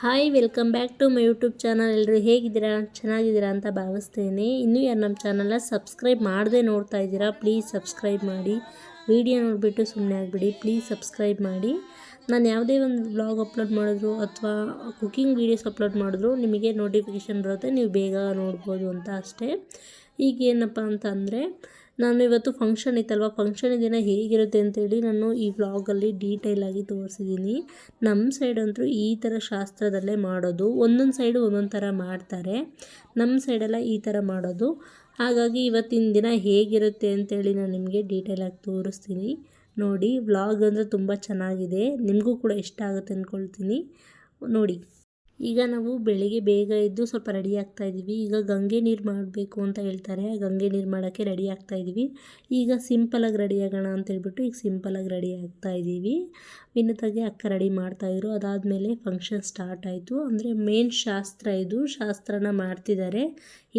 Hi welcome back to my YouTube channel. ಎಲ್ಲರೂ ಹೇಗಿದ್ದೀರಾ? ಚೆನ್ನಾಗಿದ್ದೀರಾ ಅಂತ ಭಾವಿಸ್ತೇನೆ. ಇನ್ನೂ ಯಾರು ನಮ್ಮ ಚಾನಲ್ನ ಸಬ್ಸ್ಕ್ರೈಬ್ ಮಾಡದೆ ನೋಡ್ತಾ ಇದ್ದೀರಾ, ಪ್ಲೀಸ್ ಸಬ್ಸ್ಕ್ರೈಬ್ ಮಾಡಿ. ವಿಡಿಯೋ ನೋಡಿಬಿಟ್ಟು ಸುಮ್ಮನೆ ಆಗಿಬಿಡಿ, ಪ್ಲೀಸ್ ಸಬ್ಸ್ಕ್ರೈಬ್ ಮಾಡಿ. ನಾನು ಯಾವುದೇ ಒಂದು ವ್ಲಾಗ್ ಅಪ್ಲೋಡ್ ಮಾಡಿದ್ರು ಅಥವಾ ಕುಕ್ಕಿಂಗ್ ವೀಡಿಯೋಸ್ ಅಪ್ಲೋಡ್ ಮಾಡಿದ್ರು ನಿಮಗೆ ನೋಟಿಫಿಕೇಷನ್ ಬರುತ್ತೆ, ನೀವು ಬೇಗ ನೋಡ್ಬೋದು ಅಂತ ಅಷ್ಟೇ. ಈಗ ಏನಪ್ಪ ಅಂತಂದರೆ, ನಾನು ಇವತ್ತು ಫಂಕ್ಷನ್ ಇತ್ತಲ್ವ, ಫಂಕ್ಷನ್ ದಿನ ಹೇಗಿರುತ್ತೆ ಅಂತೇಳಿ ನಾನು ಈ ವ್ಲಾಗಲ್ಲಿ ಡೀಟೇಲಾಗಿ ತೋರಿಸಿದ್ದೀನಿ. ನಮ್ಮ ಸೈಡ್ ಅಂತೂ ಈ ಥರ ಶಾಸ್ತ್ರದಲ್ಲೇ ಮಾಡೋದು, ಒಂದೊಂದು ಸೈಡು ಒಂದೊಂದು ಥರ ಮಾಡ್ತಾರೆ. ನಮ್ಮ ಸೈಡೆಲ್ಲ ಈ ಥರ ಮಾಡೋದು. ಹಾಗಾಗಿ ಇವತ್ತಿನ ದಿನ ಹೇಗಿರುತ್ತೆ ಅಂತೇಳಿ ನಾನು ನಿಮಗೆ ಡೀಟೇಲಾಗಿ ತೋರಿಸ್ತೀನಿ. ನೋಡಿ, ವ್ಲಾಗ್ ಅಂದರೆ ತುಂಬ ಚೆನ್ನಾಗಿದೆ, ನಿಮಗೂ ಕೂಡ ಇಷ್ಟ ಆಗುತ್ತೆ ಅಂದ್ಕೊಳ್ತೀನಿ. ನೋಡಿ, ಈಗ ನಾವು ಬೆಳಿಗ್ಗೆ ಬೇಗ ಎದ್ದು ಸ್ವಲ್ಪ ರೆಡಿ ಆಗ್ತಾಯಿದ್ದೀವಿ. ಈಗ ಗಂಗೆ ನೀರು ಮಾಡಬೇಕು ಅಂತ ಹೇಳ್ತಾರೆ, ಗಂಗೆ ನೀರು ಮಾಡೋಕ್ಕೆ ರೆಡಿ ಆಗ್ತಾಯಿದ್ದೀವಿ. ಈಗ ಸಿಂಪಲಾಗಿ ರೆಡಿ ಆಗೋಣ ಅಂತೇಳ್ಬಿಟ್ಟು ಈಗ ಸಿಂಪಲಾಗಿ ರೆಡಿ ಆಗ್ತಾಯಿದ್ದೀವಿ. ವಿನತಾಗೆ ಅಕ್ಕ ರೆಡಿ ಮಾಡ್ತಾಯಿದ್ರು. ಅದಾದಮೇಲೆ ಫಂಕ್ಷನ್ ಸ್ಟಾರ್ಟ್ ಆಯಿತು. ಅಂದರೆ ಮೇನ್ ಶಾಸ್ತ್ರ ಇದು, ಶಾಸ್ತ್ರನ ಮಾಡ್ತಿದ್ದಾರೆ.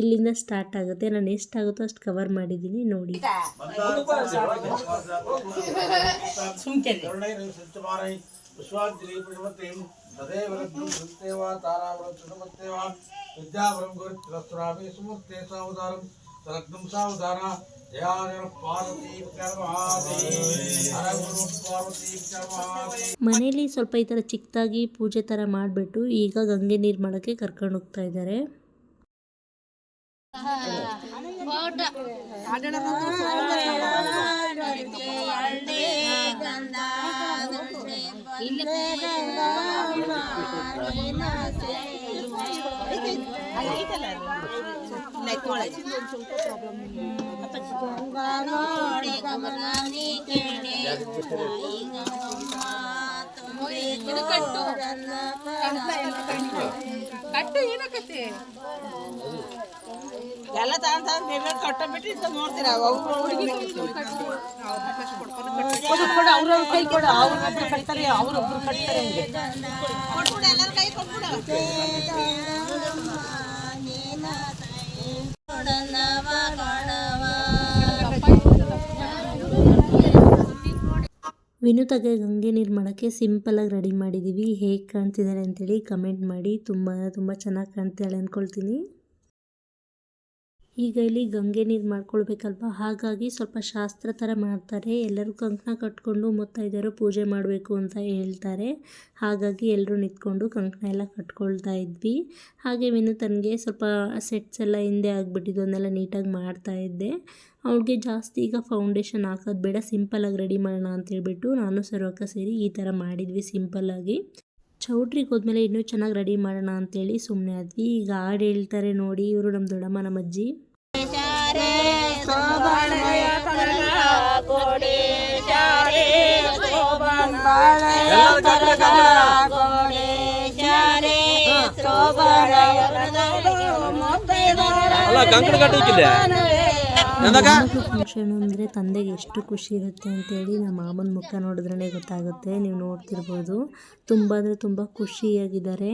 ಇಲ್ಲಿಂದ ಸ್ಟಾರ್ಟ್ ಆಗುತ್ತೆ. ನಾನು ಎಷ್ಟಾಗುತ್ತೋ ಅಷ್ಟು ಕವರ್ ಮಾಡಿದ್ದೀನಿ, ನೋಡಿ. तदेवरत्नं सृष्टेवा तारावरं सुमत्तेवा विद्यावरं गुरुत्रस्त्रामि सुमत्ते सावधारं सरत्नं सावधाना जयाजन पार्वती विक्रमहादेवी हर गुरु पार्वती विक्रमहादेवी. ಮನೇಲಿ ಸ್ವಲ್ಪ ಈ ಥರ ಚಿಕ್ಕದಾಗಿ ಪೂಜೆ ಥರ ಮಾಡಿಬಿಟ್ಟು ಈಗ ಗಂಗೆ ನೀರು ಮಾಡೋಕ್ಕೆ ಕರ್ಕೊಂಡು ಹೋಗ್ತಾ ಇದ್ದಾರೆ. ಎಲ್ಲ ತಾಂತ ಕಟ್ಟಬಿಟ್ಟು ಇಂತ ನೋಡ್ತೀರಾ ಅವ್ರ ಕೈ ಕೊಡ, ಅವ್ರೊಬ್ರು ಕಟ್ತಾರೆ, ಅವ್ರೊಬ್ರು ಕಟ್ತಾರೆ, ಕೊಟ್ಬಿಡು, ಎಲ್ಲರ ಕೈ ಕೊಟ್ಬಿಡು. ವಿನುತಾಗೆ ಗಂಗೆ ನೀರು ಮಾಡೋಕ್ಕೆ ಸಿಂಪಲಾಗಿ ರೆಡಿ ಮಾಡಿದ್ದೀವಿ. ಹೇಗೆ ಕಾಣ್ತಿದ್ದಾರೆ ಅಂತೇಳಿ ಕಮೆಂಟ್ ಮಾಡಿ. ತುಂಬ ಚೆನ್ನಾಗಿ ಕಾಣ್ತಿದ್ದಾಳೆ ಅಂದ್ಕೊಳ್ತೀನಿ. ಈಗ ಇಲ್ಲಿ ಗಂಗೆ ನೀರು ಮಾಡ್ಕೊಳ್ಬೇಕಲ್ವ, ಹಾಗಾಗಿ ಸ್ವಲ್ಪ ಶಾಸ್ತ್ರ ಥರ ಮಾಡ್ತಾರೆ. ಎಲ್ಲರೂ ಕಂಕಣ ಕಟ್ಕೊಂಡು ಮುತ್ತೈದೆಯರು ಪೂಜೆ ಮಾಡಬೇಕು ಅಂತ ಹೇಳ್ತಾರೆ. ಹಾಗಾಗಿ ಎಲ್ಲರೂ ನಿಂತ್ಕೊಂಡು ಕಂಕಣ ಎಲ್ಲ ಕಟ್ಕೊಳ್ತಾ ಇದ್ವಿ. ಹಾಗೆ ವಿನುತನಿಗೆ ಸ್ವಲ್ಪ ಸೆಟ್ಸ್ ಎಲ್ಲ ಹಿಂದೆ ಆಗಿಬಿಟ್ಟಿದ್ದು, ಅದನ್ನೆಲ್ಲ ನೀಟಾಗಿ ಮಾಡ್ತಾಯಿದ್ದೆ. ಅವ್ಳಿಗೆ ಜಾಸ್ತಿ ಈಗ ಫೌಂಡೇಶನ್ ಹಾಕೋದು ಬೇಡ, ಸಿಂಪಲಾಗಿ ರೆಡಿ ಮಾಡೋಣ ಅಂತೇಳ್ಬಿಟ್ಟು ನಾನು ಸರ್ವಕ್ಕ ಸೇರಿ ಈ ಥರ ಮಾಡಿದ್ವಿ ಸಿಂಪಲ್ಲಾಗಿ. ಚೌಟ್ರಿಗೆ ಹೋದ್ಮೇಲೆ ಇನ್ನೂ ಚೆನ್ನಾಗಿ ರೆಡಿ ಮಾಡೋಣ ಅಂತೇಳಿ ಸುಮ್ಮನೆ ಆದ್ವಿ. ಈಗ ಹಾಡು ಹೇಳ್ತಾರೆ ನೋಡಿ, ಇವರು ನಮ್ಮ ದೊಡ್ಡಮ್ಮ, ನಮ್ಮ ಅಜ್ಜಿ. ಫಂಕ್ಷನ್ ಅಂದರೆ ತಂದೆಗೆ ಎಷ್ಟು ಖುಷಿ ಇರುತ್ತೆ ಅಂತೇಳಿ ನಮ್ಮ ಮಾಮನ ಮುಖ ನೋಡಿದ್ರೇ ಗೊತ್ತಾಗುತ್ತೆ. ನೀವು ನೋಡ್ತಿರ್ಬೋದು, ತುಂಬ ಅಂದರೆ ತುಂಬ ಖುಷಿಯಾಗಿದ್ದಾರೆ.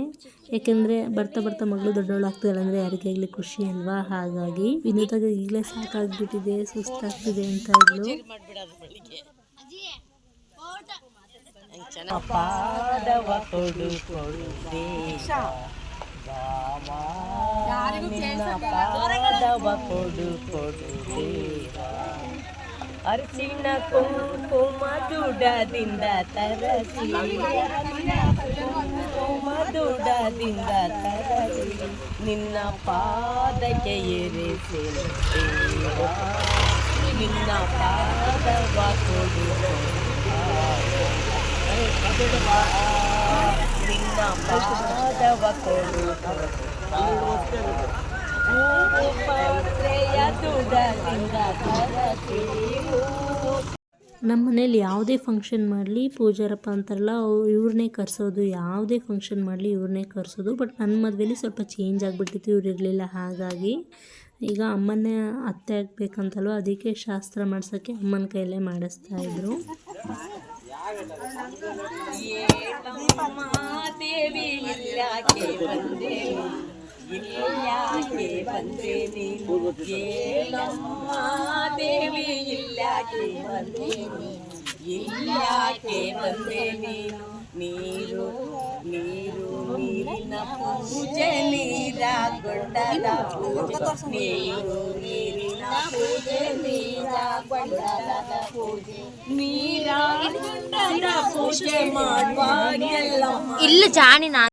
ಯಾಕೆಂದರೆ ಬರ್ತಾ ಮಗಳು ದೊಡ್ಡವಳು ಆಗ್ತಿದ್ದಾಳೆ ಅಂದರೆ ಯಾರಿಗಾಗಲಿ ಖುಷಿ ಅಲ್ವಾ. ಹಾಗಾಗಿ ವಿನೋದಾಗ ಈಗಲೇ ಸಾಕಾಗ್ಬಿಟ್ಟಿದೆ, ಸುಸ್ತಾಗ್ತಿದೆ ಅಂತ ಇದ್ಲು. ಅರ್ಚಿನ ಕುಂಕುಮ ದುಡದಿಂದ ತರಸಿ, ಕುಂಕುಮ ದುಡದಿಂದ ತರಸಿ ನಿನ್ನ ಪಾದಕ್ಕೆ ಏರಿಸಿ, ನಿನ್ನ ಪಾದವ ಕೊಡು, ನಿನ್ನ ಪಾದವ ಕೊಡು. ನಮ್ಮ ಮನೇಲಿ ಯಾವುದೇ ಫಂಕ್ಷನ್ ಮಾಡಲಿ ಪೂಜಾರಪ್ಪ ಅಂತಾರಲ್ಲ, ಇವ್ರನ್ನೇ ಕರೆಸೋದು. ಯಾವುದೇ ಫಂಕ್ಷನ್ ಮಾಡಲಿ ಇವ್ರನ್ನೇ ಕರೆಸೋದು. ಬಟ್ ನನ್ನ ಮದುವೆಲಿ ಸ್ವಲ್ಪ ಚೇಂಜ್ ಆಗಿಬಿಟ್ಟಿತ್ತು, ಇವ್ರು ಇರಲಿಲ್ಲ. ಹಾಗಾಗಿ ಈಗ ಅಮ್ಮನ್ನೇ ಅತ್ತೆ ಆಗಬೇಕಂತಲ್ವ, ಅದಕ್ಕೆ ಶಾಸ್ತ್ರ ಮಾಡ್ಸೋಕ್ಕೆ ಅಮ್ಮನ ಕೈಯಲ್ಲೇ ಮಾಡಿಸ್ತಾಯಿದ್ರು. ಇಲ್ಲಾಕೆ ಬಂದೆ ನೀನು, ಏಳಮ್ಮ ದೇವಿ ಇಲ್ಲಾಕೆ ಬಂದೆ ನೀನು, ಇಲ್ಲಾಕೆ ಬಂದೆ ನೀನು, ನೀರು ನೀರು ನೀರಿನ ಪೂಜೆ ನೀರಾಗೊಂಡದ ಪೂಜೆ ನೀರು ನೀರಿನ ಪೂಜೆ ನೀರಾಗೊಂಡದ ಪೂಜೆ ನೀರಾಗೊಂಡದ ಪೂಜೆ ಮಾಡುವಾಗೆಲ್ಲ ಇಲ್ಲ ಜಾಣಿ ನಾನು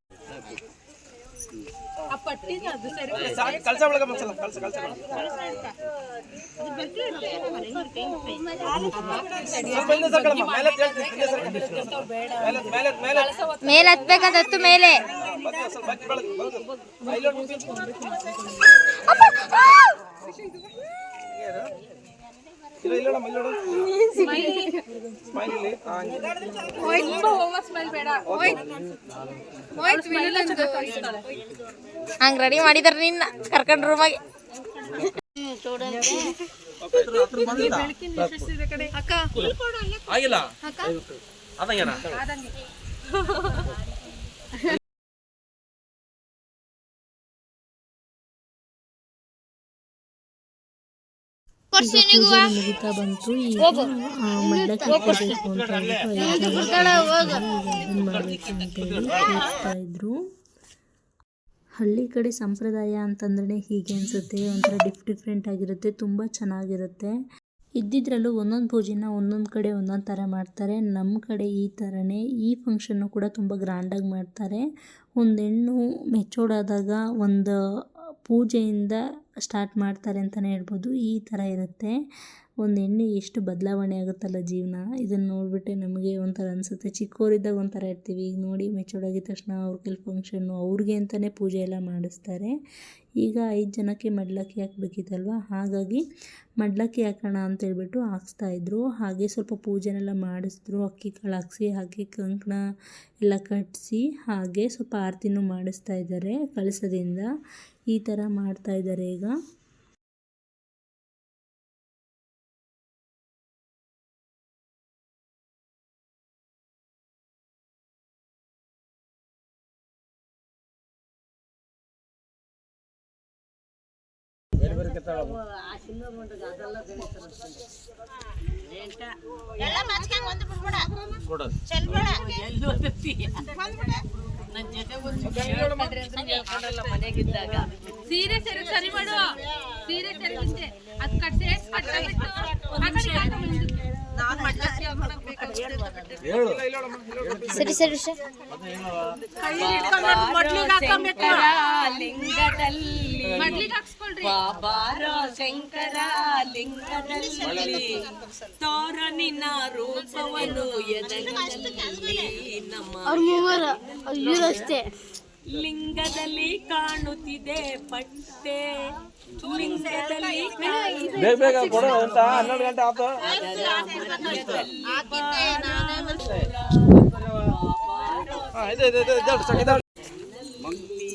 ಕಲ್ಸ ಒಳಗೆ ಮಸಾಲ ಕಲ್ಸ ಕಲ್ಸ ಮೇಲೆ ಹತ್ಬೇಕಂತ ಮೇಲೆ ಹಂಗ ರೆಡಿ ಮಾಡಿದಾರ ನಿನ್ನ ಕರ್ಕೊಂಡ್ ರೂಮಾಗೆ ಆಗಿಲ್ಲ ಅದಂಗೇನ ಪೂಜೆ ಮುಗಿತಾ ಬಂತು. ಈಗ ಮಡ್ಲಕ್ಕಿ ಹಾಕಬೇಕು ಅಂತ ಮಾಡಬೇಕು ಅಂತೇಳಿ ಹೇಳ್ತಾ ಇದ್ರು. ಹಳ್ಳಿ ಕಡೆ ಸಂಪ್ರದಾಯ ಅಂತಂದ್ರೆ ಹೀಗೆ ಅನಿಸುತ್ತೆ, ಒಂಥರ ಡಿಫ್ರೆಂಟ್ ಆಗಿರುತ್ತೆ, ತುಂಬ ಚೆನ್ನಾಗಿರುತ್ತೆ. ಇದ್ದಿದ್ರಲ್ಲೂ ಒಂದೊಂದು ಪೂಜೆನ ಒಂದೊಂದು ಕಡೆ ಒಂದೊಂದು ಥರ ಮಾಡ್ತಾರೆ. ನಮ್ಮ ಕಡೆ ಈ ಥರನೇ ಈ ಫಂಕ್ಷನ್ನು ಕೂಡ ತುಂಬ ಗ್ರ್ಯಾಂಡಾಗಿ ಮಾಡ್ತಾರೆ. ಒಂದು ಹೆಣ್ಣು ಮೆಚೂರ್ಡಾದಾಗ ಒಂದು ಪೂಜೆಯಿಂದ ಸ್ಟಾರ್ಟ್ ಮಾಡ್ತಾರೆ ಅಂತಲೇ ಹೇಳ್ಬೋದು. ಈ ಥರ ಇರುತ್ತೆ. ಒಂದು ಹೆಣ್ಣು ಎಷ್ಟು ಬದಲಾವಣೆ ಆಗುತ್ತಲ್ಲ ಜೀವನ, ಇದನ್ನು ನೋಡಿಬಿಟ್ಟೆ ನಮಗೆ ಒಂಥರ ಅನಿಸುತ್ತೆ. ಚಿಕ್ಕವರಿದ್ದಾಗ ಒಂಥರ ಇರ್ತೀವಿ, ಈಗ ನೋಡಿ ಮೆಚೂರ್ಡ್ ಆಗಿದ ತಕ್ಷಣ ಅವ್ರ ಕೆಲ ಫಂಕ್ಷನ್ನು ಅವ್ರಿಗೆ ಅಂತಲೇ ಪೂಜೆ ಎಲ್ಲ ಮಾಡಿಸ್ತಾರೆ. ಈಗ 5 ಜನಕ್ಕೆ ಮಡ್ಲಕ್ಕಿ ಹಾಕಬೇಕಿತ್ತಲ್ವ, ಹಾಗಾಗಿ ಮಡ್ಲಕ್ಕಿ ಹಾಕೋಣ ಅಂತೇಳ್ಬಿಟ್ಟು ಹಾಕ್ಸ್ತಾಯಿದ್ರು. ಹಾಗೆ ಸ್ವಲ್ಪ ಪೂಜೆನೆಲ್ಲ ಮಾಡಿಸಿದ್ರು, ಅಕ್ಕಿ ಕಾಳು ಹಾಕ್ಸಿ, ಹಾಗೆ ಕಂಕಣ ಎಲ್ಲ ಕಟ್ಟಿಸಿ, ಹಾಗೆ ಸ್ವಲ್ಪ ಆರತಿನೂ ಮಾಡಿಸ್ತಾ ಇದ್ದಾರೆ ಕಳಸದಿಂದ. ಈ ಥರ ಮಾಡ್ತಾಯಿದ್ದಾರೆ ಈಗ. ಸೀರೆ ಸರಿ ಮಾಡು, ಸೀರೆ ಸರಿ ಅದು ಕಟ್ಸೆ ಸರಿ ಸರಿ ಲಿಂಗದಲ್ಲಿ ಬಾಬಾರೋ ಶಂಕರ ಲಿಂಗದಲ್ಲಿ ತೋರನಿನ ರೂಪವನ್ನು ಎದೆಯಲ್ಲಿ ನಮ್ಮ ಲಿಂಗದಲ್ಲಿ ಕಾಣುತ್ತಿದೆ ಪಟ್ಟೆ, ಲಿಂಗದಲ್ಲಿ ಬೇಗ ಕೊಡ ಅಂತ 12 ಗಂಟೆ ಆಯ್ತು.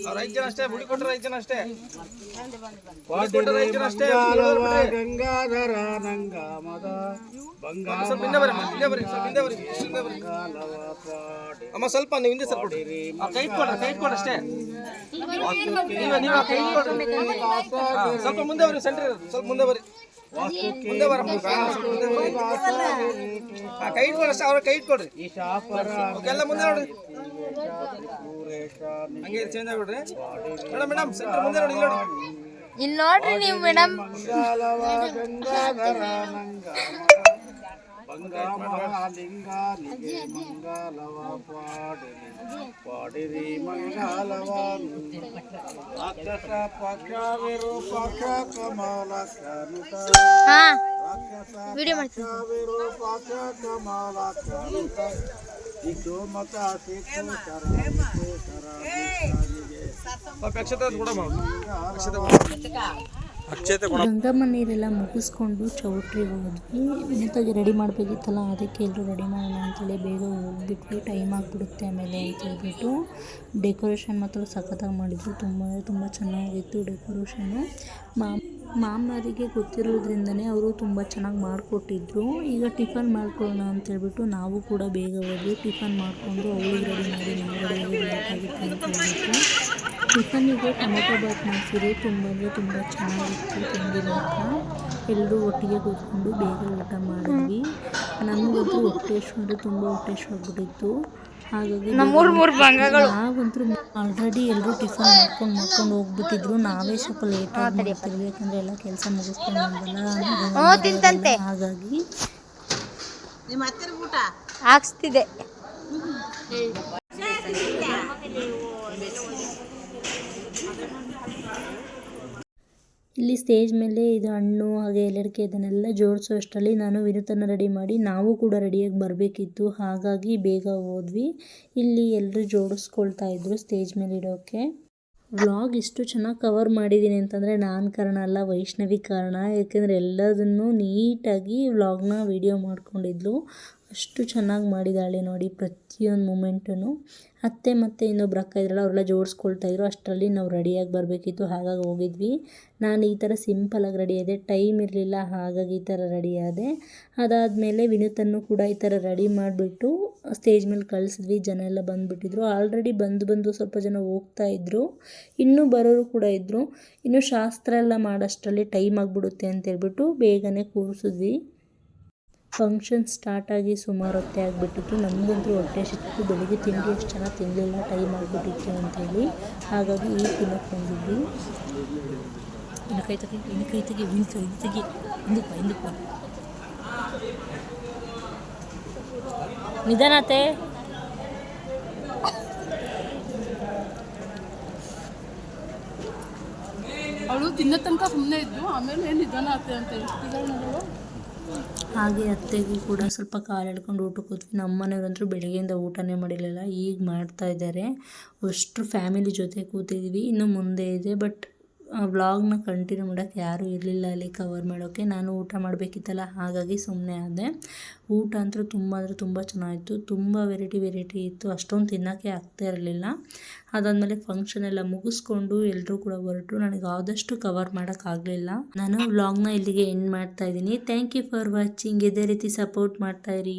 ಅವ್ರ 5 ಜನ ಅಷ್ಟೇ, ಮುಡಿ ಕೊಟ್ಟರೆ 5 ಜನ ಅಷ್ಟೇ, ಗಂಗಾಧರ ನಂಗಾಮದ ಸ್ವಲ್ಪ ಹಿಂದೆ ಬರ್ರಿ, ಹಿಂದೆ ಬರ್ರಿ, ಸ್ವಲ್ಪ ಹಿಂದೆ ಬರ್ರಿ, ಹಿಂದೆ ಬರ್ರಿ ಅಮ್ಮ. ಸ್ವಲ್ಪ ನೀವು ಹಿಂದೆ ಸ್ವಲ್ಪ ಕೈ ಇಟ್ಕೊಡ್ರಿ ಅಷ್ಟೇ. ನೀವು ಕೈ ಇಟ್ಕೊಡ್ರಿ, ಸ್ವಲ್ಪ ಮುಂದೆ ಬರ್ರಿ, ಸೆಂಟ್ರ್ ಸ್ವಲ್ಪ ಮುಂದೆ ಬರ್ರಿ, ಮುಂದೆ ಬರಮ್ಮ, ಮುಂದೆ ಬರ್ರಿ. ಕೈ ಇಟ್ಕೊಡ್ರಿ ಅಷ್ಟೇ, ಅವ್ರ ಕೈ ಇಟ್ಕೊಡ್ರಿ ಎಲ್ಲ ಮುಂದೆ ನೋಡ್ರಿ, ಹಂಗೆ ಚೇಂಜ್ ಆಗ್ಬಿಡ್ರಿ ಮೇಡಮ್. ಮೇಡಮ್ ಸೆಂಟ್ರ್ ಮುಂದೆ ನೋಡಿ, ಇಲ್ಲಿ ನೋಡಿ, ಇಲ್ಲಿ ನೋಡ್ರಿ ನೀವು ಮೇಡಮ್. ಗಂಗಾಧರ ಲಿಂಗಾನಿಗೆ ಮಂಗಲವ ಪಾಡಿರಿ ಮಂಗಲವ ರಾಕ್ಷಸ ಪಕ್ಷ ವಿರೂಪಕ್ಷ ಕಮಲ ವಿರೂಪಕ್ಷ ಕಮಲ ಮತ ಗಂಗಮ್ಮ ನೀರೆಲ್ಲ ಮುಗಿಸ್ಕೊಂಡು ಚೌಟ್ರಿಗೆ ಹೋದ್ವಿ. ನೀಟಾಗಿ ರೆಡಿ ಮಾಡಬೇಕಿತ್ತಲ್ಲ, ಅದಕ್ಕೆ ಎಲ್ಲರೂ ರೆಡಿ ಮಾಡೋಣ ಅಂತೇಳಿ ಬೇಗ ಹೋಗ್ಬಿಟ್ವಿ, ಟೈಮ್ ಆಗಿಬಿಡುತ್ತೆ ಆಮೇಲೆ ಅಂತ ಹೇಳ್ಬಿಟ್ಟು. ಡೆಕೋರೇಷನ್ ಮಾತ್ರ ಸಖತ್ತಾಗಿ ಮಾಡಿದ್ರು, ತುಂಬ ಚೆನ್ನಾಗಿತ್ತು ಡೆಕೋರೇಷನ್ನು. ಮಾಮನವರಿಗೆ ಗೊತ್ತಿರೋದ್ರಿಂದನೇ ಅವರು ತುಂಬ ಚೆನ್ನಾಗಿ ಮಾಡಿಕೊಟ್ಟಿದ್ರು. ಈಗ ಟಿಫನ್ ಮಾಡ್ಕೊಳ್ಳೋಣ ಅಂತೇಳ್ಬಿಟ್ಟು ನಾವು ಕೂಡ ಬೇಗ ಹೋದ್ವಿ. ಟಿಫನ್ ಮಾಡಿಕೊಂಡು ಅವ್ರಿಗೆ ರೆಡಿ ಮಾಡಿ ನಾವು ರೆಡಿ ಲೇಟಾಗಿತ್ತು ಅಂತ ಹೇಳ್ಬಿಟ್ಟು ಟಿಫನ್ನಿಗೆ ಟೊಮೆಟೊ ಬಾತ್ ಮಾಡಿಸಿದ್ರು. ತುಂಬ ಚೆನ್ನಾಗಿತ್ತು. ತಿಂದಿಲ್ಲ ಎಲ್ಲರೂ ಒಟ್ಟಿಗೆ ಕೂತ್ಕೊಂಡು ಬೇಗ ಊಟ ಮಾಡಿದ್ವಿ. ನಮಗಂತೂ ಹೊಟ್ಟೆ ಎಷ್ಟು ತುಂಬ ಹೊಟ್ಟೆ ಎಷ್ಟು ಆಗ್ಬಿಟ್ಟಿತ್ತು. ಹಾಗಾಗಿ ನಾವಂತೂ ಆಲ್ರೆಡಿ ಎಲ್ಲರೂ ಟಿಫನ್ ಮಾಡ್ಕೊಂಡು ಹೋಗ್ಬಿಟ್ಟಿದ್ರು. ನಾವೇ ಸ್ವಲ್ಪ ಲೇಟಾಗಿ ಮಾಡ್ತೀವಿ, ಯಾಕಂದರೆ ಎಲ್ಲ ಕೆಲಸ ಮುಗಿಸ್ಕೊಂಡು ಬಂದಲ್ಲ. ಹಾಗಾಗಿ ಹಾಕ್ಸ್ತಿದೆ. ಇಲ್ಲಿ ಸ್ಟೇಜ್ ಮೇಲೆ ಇದು ಹಣ್ಣು ಹಾಗೆ ಎಲ್ಲಡಿಕೆ ಇದನ್ನೆಲ್ಲ ಜೋಡಿಸೋ ಅಷ್ಟರಲ್ಲಿ ನಾನು ವಿನೂತನ ರೆಡಿ ಮಾಡಿ ನಾವು ಕೂಡ ರೆಡಿಯಾಗಿ ಬರಬೇಕಿತ್ತು. ಹಾಗಾಗಿ ಬೇಗ ಹೋದ್ವಿ. ಇಲ್ಲಿ ಎಲ್ಲರೂ ಜೋಡಿಸ್ಕೊಳ್ತಾ ಇದ್ರು ಸ್ಟೇಜ್ ಮೇಲೆ ಇಡೋಕ್ಕೆ. ವ್ಲಾಗ್ ಇಷ್ಟು ಚೆನ್ನಾಗಿ ಕವರ್ ಮಾಡಿದ್ದೀನಿ ಅಂತಂದರೆ ನಾನು ಕಾರಣ ಅಲ್ಲ, ವೈಷ್ಣವಿ ಕಾರಣ. ಯಾಕೆಂದರೆ ಎಲ್ಲದನ್ನು ನೀಟಾಗಿ ವ್ಲಾಗ್ನ ವಿಡಿಯೋ ಮಾಡ್ಕೊಂಡಿದ್ಲು. ಅಷ್ಟು ಚೆನ್ನಾಗಿ ಮಾಡಿದ್ದಾಳೆ ನೋಡಿ ಪ್ರತಿಯೊಂದು ಮೂಮೆಂಟನ್ನು. ಅತ್ತೆ ಮತ್ತು ಇನ್ನೊಬ್ರು ಅಕ್ಕ ಇದ್ರಲ್ಲ ಅವರೆಲ್ಲ ಜೋಡಿಸ್ಕೊಳ್ತಾ ಇದ್ರು. ಅಷ್ಟರಲ್ಲಿ ನಾವು ರೆಡಿಯಾಗಿ ಬರಬೇಕಿತ್ತು, ಹಾಗಾಗಿ ಹೋಗಿದ್ವಿ. ನಾನು ಈ ಥರ ಸಿಂಪಲಾಗಿ ರೆಡಿ ಆದೆ, ಟೈಮ್ ಇರಲಿಲ್ಲ, ಹಾಗಾಗಿ ಈ ಥರ ರೆಡಿ ಆದೆ. ಅದಾದಮೇಲೆ ವಿನೂತನ್ನು ಕೂಡ ಈ ಥರ ರೆಡಿ ಮಾಡಿಬಿಟ್ಟು ಸ್ಟೇಜ್ ಮೇಲೆ ಕಳಿಸಿದ್ವಿ. ಜನ ಎಲ್ಲ ಬಂದುಬಿಟ್ಟಿದ್ರು. ಆಲ್ರೆಡಿ ಬಂದು ಸ್ವಲ್ಪ ಜನ ಹೋಗ್ತಾ ಇದ್ದರು, ಇನ್ನೂ ಬರೋರು ಕೂಡ ಇದ್ದರು. ಇನ್ನು ಶಾಸ್ತ್ರ ಎಲ್ಲ ಮಾಡೋಷ್ಟರಲ್ಲಿ ಟೈಮ್ ಆಗಿಬಿಡುತ್ತೆ ಅಂತೇಳ್ಬಿಟ್ಟು ಬೇಗನೆ ಕೂರಿಸಿದ್ವಿ. ಫಂಕ್ಷನ್ ಸ್ಟಾರ್ಟ್ ಆಗಿ ಸುಮಾರು ಹೊತ್ತೇ ಆಗಿಬಿಟ್ಟಿತ್ತು. ನಮಗಂತೂ ಹೊಟ್ಟೆ ಸಿಕ್ತು. ಬೆಳಿಗ್ಗೆ ತಿಂಡಿ ಎಷ್ಟು ಚೆನ್ನಾಗಿ ತಿನ್ನಲಿಲ್ಲ, ಟೈಮ್ ಆಗಿಬಿಟ್ಟಿತ್ತು ಅಂತೇಳಿ. ಹಾಗಾಗಿ ಈಗ ತಿನ್ನೋಕ್ಕೆ ಬಂದಿದ್ವಿ. ಇನ್ನು ಕೈ ತೆಗಿ ಹಿಂದಕ್ಕೆ ನಿಧಾನತೆ. ಅವಳು ತಿನ್ನೋ ತನಕ ಸುಮ್ಮನೆ ಇದ್ದು, ಆಮೇಲೆ ನಿಧಾನ ಆತೆ ಅಂತ ಹೇಳ್ತಿದ್ದಾಳೆ. ಹಾಗೆ ಅತ್ತೆಗೂ ಕೂಡ ಸ್ವಲ್ಪ ಕಾಲು ಎಳ್ಕೊಂಡು ಊಟಕ್ಕೆ ಹೋದ್ವಿ. ನಮ್ಮ ಮನೆಯವ್ರಂತೂ ಬೆಳಗ್ಗೆಯಿಂದ ಊಟನೇ ಮಾಡಿರಲಿಲ್ಲ, ಈಗ ಮಾಡ್ತಾ ಇದ್ದಾರೆ. ಅಷ್ಟು ಫ್ಯಾಮಿಲಿ ಜೊತೆ ಕೂತಿದ್ವಿ. ಇನ್ನು ಮುಂದೆ ಇದೆ, ಬಟ್ ವ್ಲಾಗ್ನ ಕಂಟಿನ್ಯೂ ಮಾಡೋಕ್ಕೆ ಯಾರೂ ಇರಲಿಲ್ಲ ಅಲ್ಲಿ ಕವರ್ ಮಾಡೋಕ್ಕೆ. ನಾನು ಊಟ ಮಾಡಬೇಕಿತ್ತಲ್ಲ, ಹಾಗಾಗಿ ಸುಮ್ಮನೆ ಆದೆ. ಊಟ ಅಂತೂ ತುಂಬ ಚೆನ್ನಾಗಿತ್ತು. ತುಂಬ ವೆರೈಟಿ ಇತ್ತು. ಅಷ್ಟೊಂದು ತಿನ್ನೋಕ್ಕೆ ಆಗ್ತಾ ಇರಲಿಲ್ಲ. ಅದಾದಮೇಲೆ ಫಂಕ್ಷನ್ ಎಲ್ಲ ಮುಗಿಸ್ಕೊಂಡು ಎಲ್ಲರೂ ಕೂಡ ಹೊರಟರು. ನನಗೆ ಆದಷ್ಟು ಕವರ್ ಮಾಡೋಕ್ಕಾಗಲಿಲ್ಲ. ನಾನು ವ್ಲಾಗ್ನ ಇಲ್ಲಿಗೆ ಎಂಡ್ ಮಾಡ್ತಾ ಇದ್ದೀನಿ. Thank you for watching. ಇದೇ ರೀತಿ ಸಪೋರ್ಟ್ ಮಾಡ್ತಾಯಿರಿ.